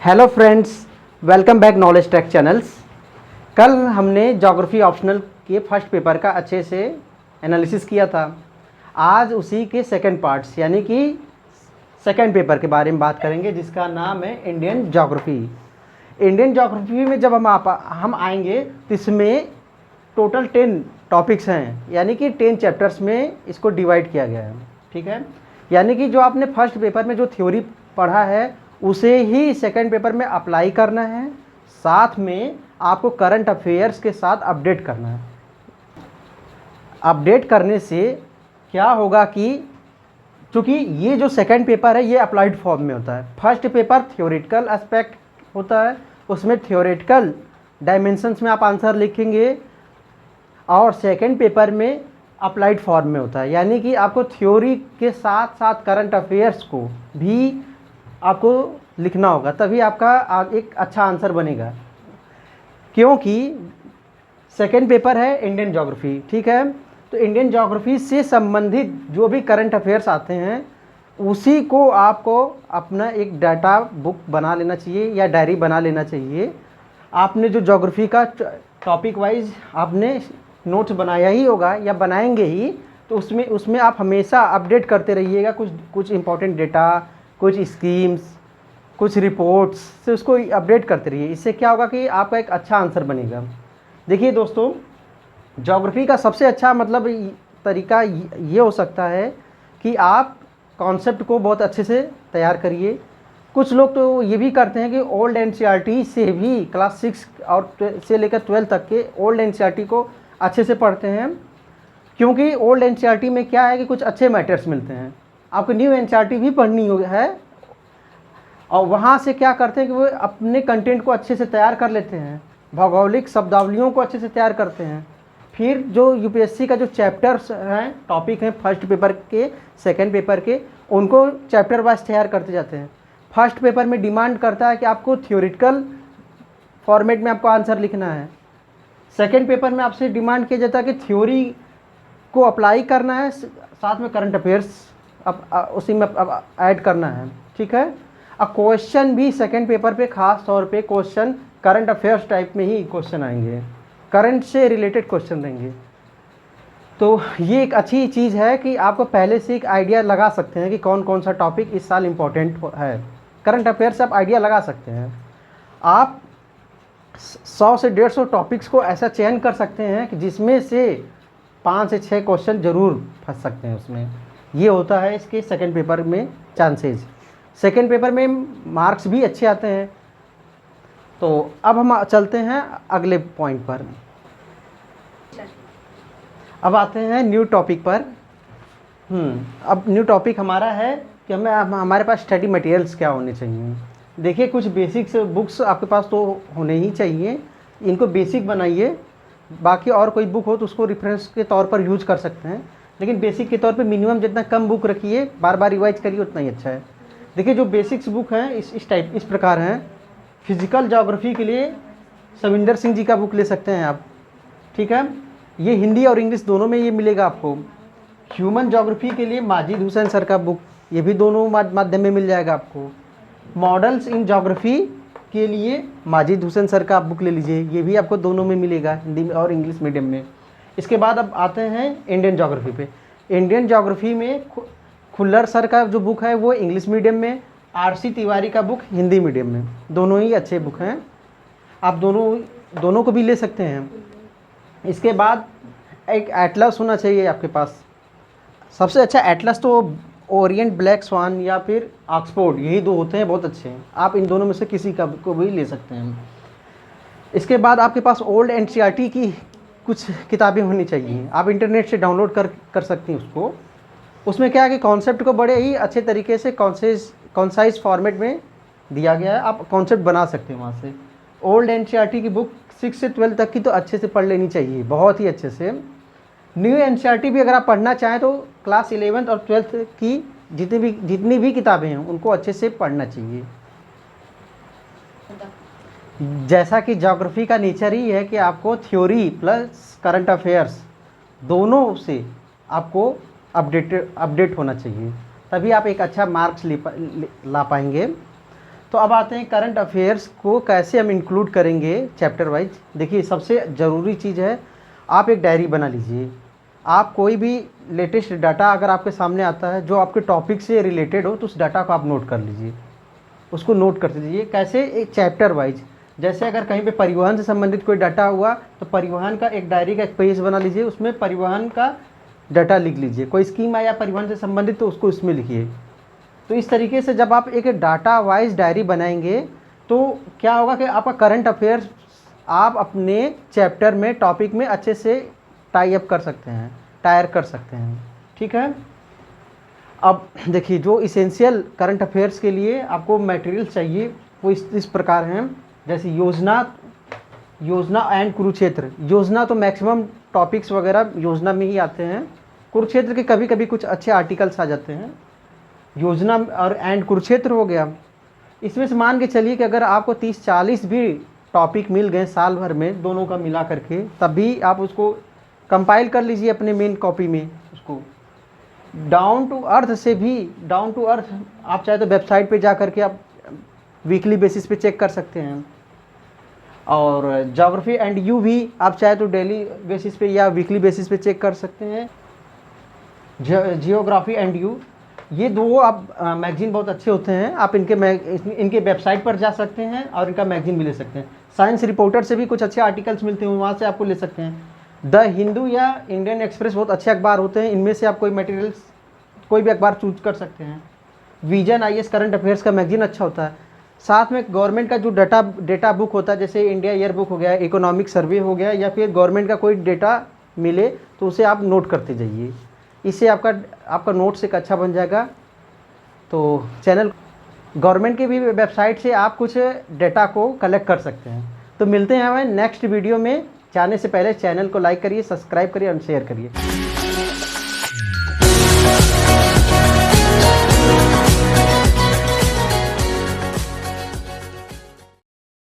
Hello friends, welcome back knowledge track channels. कल हमने geography optional के फर्स्ट पेपर का अच्छे से एनालिसिस किया था। आज उसी के सेकंड पार्ट्स यानी कि सेकंड पेपर के बारे में बात करेंगे, जिसका नाम है इंडियन ज्योग्राफी। इंडियन ज्योग्राफी में जब हम आएंगे तो इसमें टोटल 10 टॉपिक्स हैं, यानी कि 10 चैप्टर्स में इसको डिवाइड किया गया है। ठीक है, यानी कि जो आपने फर्स्ट पेपर में जो थ्योरी पढ़ा है उसे ही सेकंड पेपर में अप्लाई करना है, साथ में आपको करंट अफेयर्स के साथ अपडेट करना है। अपडेट करने से क्या होगा कि चूँकि ये जो सेकंड पेपर है ये अप्लाइड फॉर्म में होता है। फर्स्ट पेपर थ्योरेटिकल एस्पेक्ट होता है, उसमें थ्योरेटिकल डायमेंशंस में आप आंसर लिखेंगे, और सेकंड पेपर में अप्लाइड फॉर्म में होता है, यानी कि आपको थ्योरी के साथ साथ करंट अफेयर्स को भी आपको लिखना होगा, तभी आपका एक अच्छा आंसर बनेगा। क्योंकि सेकंड पेपर है इंडियन ज्योग्राफी। ठीक है, तो इंडियन ज्योग्राफी से संबंधित जो भी करंट अफेयर्स आते हैं उसी को आपको अपना एक डाटा बुक बना लेना चाहिए या डायरी बना लेना चाहिए। आपने जो ज्योग्राफी का टॉपिक वाइज आपने नोट्स बनाया ही होगा या बनाएंगे ही, तो उसमें आप हमेशा अपडेट करते रहिएगा। कुछ इंपॉर्टेंट डेटा, कुछ स्कीम्स, कुछ रिपोर्ट्स से उसको अपडेट करते रहिए। इससे क्या होगा कि आपका एक अच्छा आंसर बनेगा। देखिए दोस्तों, ज्योग्राफी का सबसे अच्छा मतलब तरीका ये हो सकता है कि आप कॉन्सेप्ट को बहुत अच्छे से तैयार करिए। कुछ लोग तो ये भी करते हैं कि ओल्ड एनसीईआरटी से भी क्लास 6 और से लेकर 12 तक के ओल्ड एनसीईआरटी को अच्छे से पढ़ते हैं, क्योंकि ओल्ड एनसीईआरटी में क्या है कि कुछ अच्छे मैटर्स मिलते हैं। आपको न्यू एनसीईआरटी भी पढ़नी है, और वहाँ से क्या करते हैं कि वो अपने कंटेंट को अच्छे से तैयार कर लेते हैं, भौगोलिक शब्दावलियों को अच्छे से तैयार करते हैं। फिर जो यूपीएससी का जो चैप्टर्स हैं, टॉपिक हैं फर्स्ट पेपर के सेकंड पेपर के, उनको चैप्टर वाइज तैयार करते जाते हैं। फर्स्ट पेपर में डिमांड करता है कि आपको थ्योरेटिकल फॉर्मेट में आपको आंसर लिखना है। सेकंड पेपर में आपसे डिमांड किया जाता है कि थ्योरी को अप्लाई करना है, साथ में करंट अफेयर्स उसी में ऐड करना है। ठीक है, क्वेश्चन भी सेकंड पेपर पे खास तौर पे क्वेश्चन करंट अफेयर्स टाइप में ही क्वेश्चन आएंगे, करंट से रिलेटेड क्वेश्चन रहेंगे। तो ये एक अच्छी चीज़ है कि आपको पहले से एक आइडिया लगा सकते हैं कि कौन कौन सा टॉपिक इस साल इम्पोर्टेंट है। करंट अफेयर्स से आप आइडिया लगा सकते हैं। आप 100 से 150 टॉपिक्स को ऐसा चयन कर सकते हैं कि जिसमें से 5 से 6 क्वेश्चन ज़रूर फंस सकते हैं उसमें। ये होता है इसके सेकंड पेपर में चांसेस। सेकंड पेपर में मार्क्स भी अच्छे आते हैं। तो अब हम चलते हैं अगले पॉइंट पर। अब आते हैं न्यू टॉपिक पर। अब न्यू टॉपिक हमारा है कि हमारे पास स्टडी मटेरियल्स क्या होने चाहिए। देखिए, कुछ बेसिक्स बुक्स आपके पास तो होने ही चाहिए, इनको बेसिक बनाइए। बाकी और कोई बुक हो तो उसको रेफरेंस के तौर पर यूज कर सकते हैं, लेकिन बेसिक के तौर पे मिनिमम जितना कम बुक रखिए, बार बार रिवाइज करिए, उतना ही अच्छा है। देखिए, जो बेसिक्स बुक हैं इस प्रकार हैं। फिजिकल ज्योग्राफी के लिए सविंदर सिंह जी का बुक ले सकते हैं आप। ठीक है, ये हिंदी और इंग्लिश दोनों में ये मिलेगा आपको। ह्यूमन ज्योग्राफी के लिए माजिद हुसैन सर का बुक, ये भी दोनों माध्यम में मिल जाएगा आपको। मॉडल्स इन ज्योग्राफी के लिए माजिद हुसैन सर का आप बुक ले लीजिए, ये भी आपको दोनों में मिलेगा, हिंदी में और इंग्लिश मीडियम में। इसके बाद अब आते हैं इंडियन ज्योग्राफी पे। इंडियन ज्योग्राफी में खुल्लर सर का जो बुक है वो इंग्लिश मीडियम में, आरसी तिवारी का बुक हिंदी मीडियम में। दोनों ही अच्छे बुक हैं, आप दोनों को भी ले सकते हैं। इसके बाद एक एटलस होना चाहिए आपके पास। सबसे अच्छा एटलस तो ओरिएंट ब्लैक स्वान या फिर ऑक्सफोर्ड, यही दो होते हैं, बहुत अच्छे हैं। आप इन दोनों में से किसी का को भी ले सकते हैं। इसके बाद आपके पास ओल्ड एनसीईआरटी की कुछ किताबें होनी चाहिए, आप इंटरनेट से डाउनलोड कर सकती हैं उसको। उसमें क्या है कि कॉन्सेप्ट को बड़े ही अच्छे तरीके से कॉन्साइज फॉर्मेट में दिया गया है, आप कॉन्सेप्ट बना सकते हैं वहाँ से। ओल्ड एनसीईआरटी की बुक 6 से 12 तक की तो अच्छे से पढ़ लेनी चाहिए, बहुत ही अच्छे से। न्यू एनसीईआरटी भी अगर आप पढ़ना चाहें तो क्लास 11th और 12th की जितनी भी किताबें हैं उनको अच्छे से पढ़ना चाहिए। जैसा कि ज्योग्राफी का नेचर ही है कि आपको थ्योरी प्लस करंट अफेयर्स दोनों से आपको अपडेट होना चाहिए, तभी आप एक अच्छा मार्क्स ला पाएंगे। तो अब आते हैं करंट अफेयर्स को कैसे हम इंक्लूड करेंगे चैप्टर वाइज। देखिए सबसे ज़रूरी चीज़ है, आप एक डायरी बना लीजिए। आप कोई भी लेटेस्ट डाटा अगर आपके सामने आता है जो आपके टॉपिक से रिलेटेड हो, तो उस डाटा को आप नोट कर लीजिए, उसको नोट करते दीजिए। कैसे? एक चैप्टर वाइज। जैसे अगर कहीं पे परिवहन से संबंधित कोई डाटा हुआ तो परिवहन का एक डायरी का एक पेज बना लीजिए, उसमें परिवहन का डाटा लिख लीजिए। कोई स्कीम आया परिवहन से संबंधित तो उसको इसमें लिखिए। तो इस तरीके से जब आप एक डाटा वाइज डायरी बनाएंगे तो क्या होगा कि आपका करंट अफेयर्स आप अपने चैप्टर में, टॉपिक में अच्छे से टाई अप कर सकते हैं, टायर कर सकते हैं। ठीक है। अब देखिए जो इसेंशियल करंट अफेयर्स के लिए आपको मटेरियल चाहिए वो इस प्रकार हैं। जैसे योजना एंड कुरुक्षेत्र। योजना तो मैक्सिमम टॉपिक्स वगैरह योजना में ही आते हैं। कुरुक्षेत्र के कभी कभी कुछ अच्छे आर्टिकल्स आ जाते हैं। योजना और एंड कुरुक्षेत्र हो गया। इसमें से मान के चलिए कि अगर आपको 30-40 भी टॉपिक मिल गए साल भर में, दोनों का मिला करके, तब भी आप उसको कंपाइल कर लीजिए अपने मेन कॉपी में। उसको डाउन टू अर्थ से भी, डाउन टू अर्थ आप चाहे तो वेबसाइट पे जा करके आप वीकली बेसिस पे चेक कर सकते हैं। और ज्योग्राफी एंड यू भी आप चाहे तो डेली बेसिस पे या वीकली बेसिस पे चेक कर सकते हैं। जियोग्राफी एंड यू, ये दो आप मैगजीन बहुत अच्छे होते हैं। आप इनके वेबसाइट पर जा सकते हैं और इनका मैगजीन भी ले सकते हैं। साइंस रिपोर्टर से भी कुछ अच्छे आर्टिकल्स मिलते हैं, वहाँ से आपको ले सकते हैं। द हिंदू या इंडियन एक्सप्रेस बहुत अच्छे अखबार होते हैं, इनमें से आप कोई मटेरियल्स, कोई भी अखबार चूज कर सकते हैं। विजन IAS करंट अफेयर्स का मैगजीन अच्छा होता है। साथ में गवर्नमेंट का जो डेटा बुक होता है, जैसे इंडिया ईयर बुक हो गया, इकोनॉमिक सर्वे हो गया, या फिर गवर्नमेंट का कोई डेटा मिले तो उसे आप नोट करते जाइए। इससे आपका नोट्स एक अच्छा बन जाएगा। तो चैनल गवर्नमेंट की भी वेबसाइट से आप कुछ डेटा को कलेक्ट कर सकते हैं। तो मिलते हैं हमें नेक्स्ट वीडियो में। जाने से पहले चैनल को लाइक करिए, सब्सक्राइब करिए और शेयर करिए।